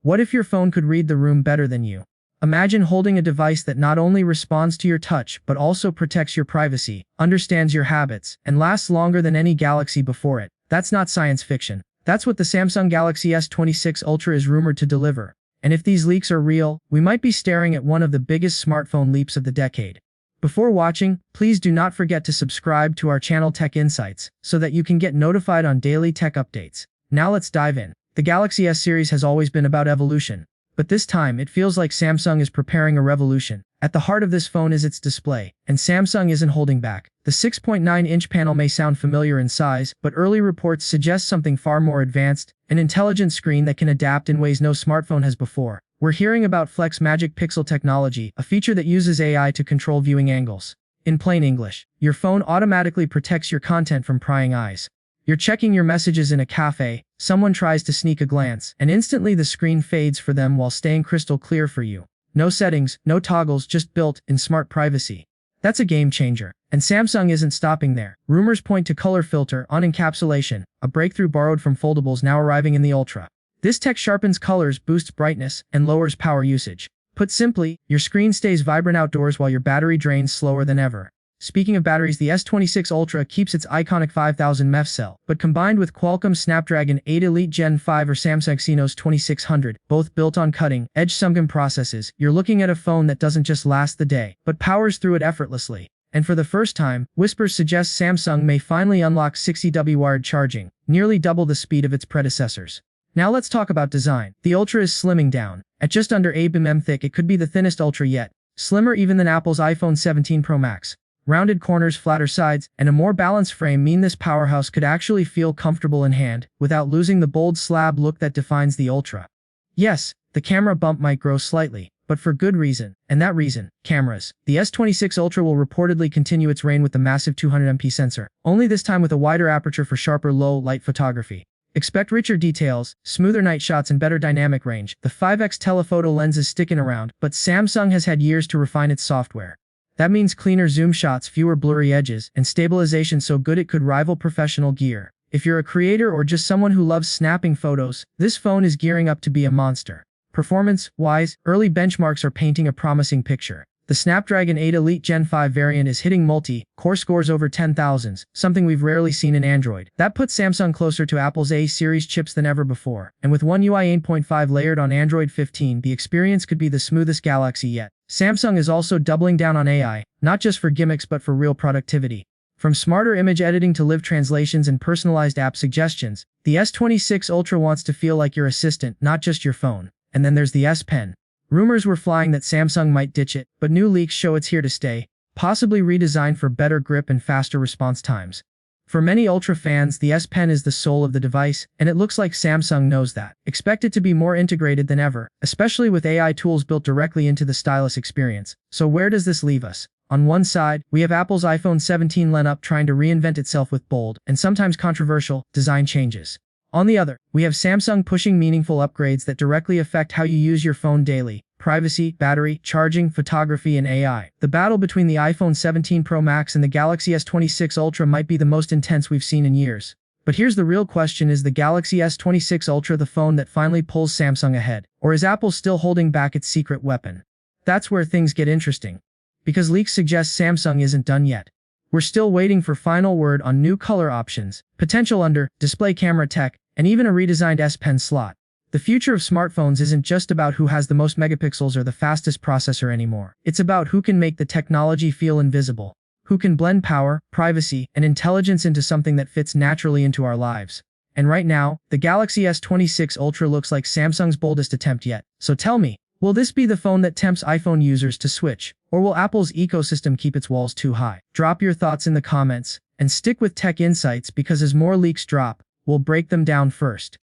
What if your phone could read the room better than you? Imagine holding a device that not only responds to your touch but also protects your privacy, understands your habits, and lasts longer than any Galaxy before it. That's not science fiction. That's what the Samsung Galaxy S26 Ultra is rumored to deliver. And if these leaks are real, we might be staring at one of the biggest smartphone leaps of the decade. Before watching, please do not forget to subscribe to our channel Tech Insights so that you can get notified on daily tech updates. Now let's dive in. The Galaxy S series has always been about evolution, but this time it feels like Samsung is preparing a revolution. At the heart of this phone is its display, and Samsung isn't holding back. The 6.9-inch panel may sound familiar in size, but early reports suggest something far more advanced, an intelligent screen that can adapt in ways no smartphone has before. We're hearing about Flex Magic Pixel technology, a feature that uses AI to control viewing angles. In plain English, your phone automatically protects your content from prying eyes. You're checking your messages in a cafe, someone tries to sneak a glance, and instantly the screen fades for them while staying crystal clear for you. No settings, no toggles, just built-in smart privacy. That's a game changer. And Samsung isn't stopping there. Rumors point to color filter on encapsulation, a breakthrough borrowed from foldables now arriving in the Ultra. This tech sharpens colors, boosts brightness, and lowers power usage. Put simply, your screen stays vibrant outdoors while your battery drains slower than ever. Speaking of batteries, the S26 Ultra keeps its iconic 5000 mAh cell, but combined with Qualcomm Snapdragon 8 Elite Gen 5 or Samsung Exynos 2600, both built on cutting-edge Samsung processes, you're looking at a phone that doesn't just last the day, but powers through it effortlessly. And for the first time, whispers suggest Samsung may finally unlock 60W wired charging, nearly double the speed of its predecessors. Now let's talk about design. The Ultra is slimming down. At just under 8 mm thick, it could be the thinnest Ultra yet, slimmer even than Apple's iPhone 17 Pro Max. Rounded corners, flatter sides, and a more balanced frame mean this powerhouse could actually feel comfortable in hand, without losing the bold slab look that defines the Ultra. Yes, the camera bump might grow slightly, but for good reason, and that reason, cameras. The S26 Ultra will reportedly continue its reign with the massive 200MP sensor, only this time with a wider aperture for sharper low-light photography. Expect richer details, smoother night shots, and better dynamic range. The 5x telephoto lens is sticking around, but Samsung has had years to refine its software. That means cleaner zoom shots, fewer blurry edges, and stabilization so good it could rival professional gear. If you're a creator or just someone who loves snapping photos, this phone is gearing up to be a monster. Performance-wise, early benchmarks are painting a promising picture. The Snapdragon 8 Elite Gen 5 variant is hitting multi-core scores over 10,000s, something we've rarely seen in Android. That puts Samsung closer to Apple's A-series chips than ever before. And with One UI 8.5 layered on Android 15, the experience could be the smoothest Galaxy yet. Samsung is also doubling down on AI, not just for gimmicks but for real productivity. From smarter image editing to live translations and personalized app suggestions, the S26 Ultra wants to feel like your assistant, not just your phone. And then there's the S Pen. Rumors were flying that Samsung might ditch it, but new leaks show it's here to stay, possibly redesigned for better grip and faster response times. For many Ultra fans, the S Pen is the soul of the device, and it looks like Samsung knows that. Expect it to be more integrated than ever, especially with AI tools built directly into the stylus experience. So where does this leave us? On one side, we have Apple's iPhone 17 lineup trying to reinvent itself with bold, and sometimes controversial, design changes. On the other, we have Samsung pushing meaningful upgrades that directly affect how you use your phone daily. Privacy, battery, charging, photography, and AI. The battle between the iPhone 17 Pro Max and the Galaxy S26 Ultra might be the most intense we've seen in years. But here's the real question: is the Galaxy S26 Ultra the phone that finally pulls Samsung ahead? Or is Apple still holding back its secret weapon? That's where things get interesting. Because leaks suggest Samsung isn't done yet. We're still waiting for final word on new color options, potential under-display camera tech, and even a redesigned S Pen slot. The future of smartphones isn't just about who has the most megapixels or the fastest processor anymore. It's about who can make the technology feel invisible, who can blend power, privacy, and intelligence into something that fits naturally into our lives. And right now, the Galaxy S26 Ultra looks like Samsung's boldest attempt yet. So tell me, will this be the phone that tempts iPhone users to switch? Or will Apple's ecosystem keep its walls too high? Drop your thoughts in the comments, and stick with Tech Insights because as more leaks drop, we'll break them down first.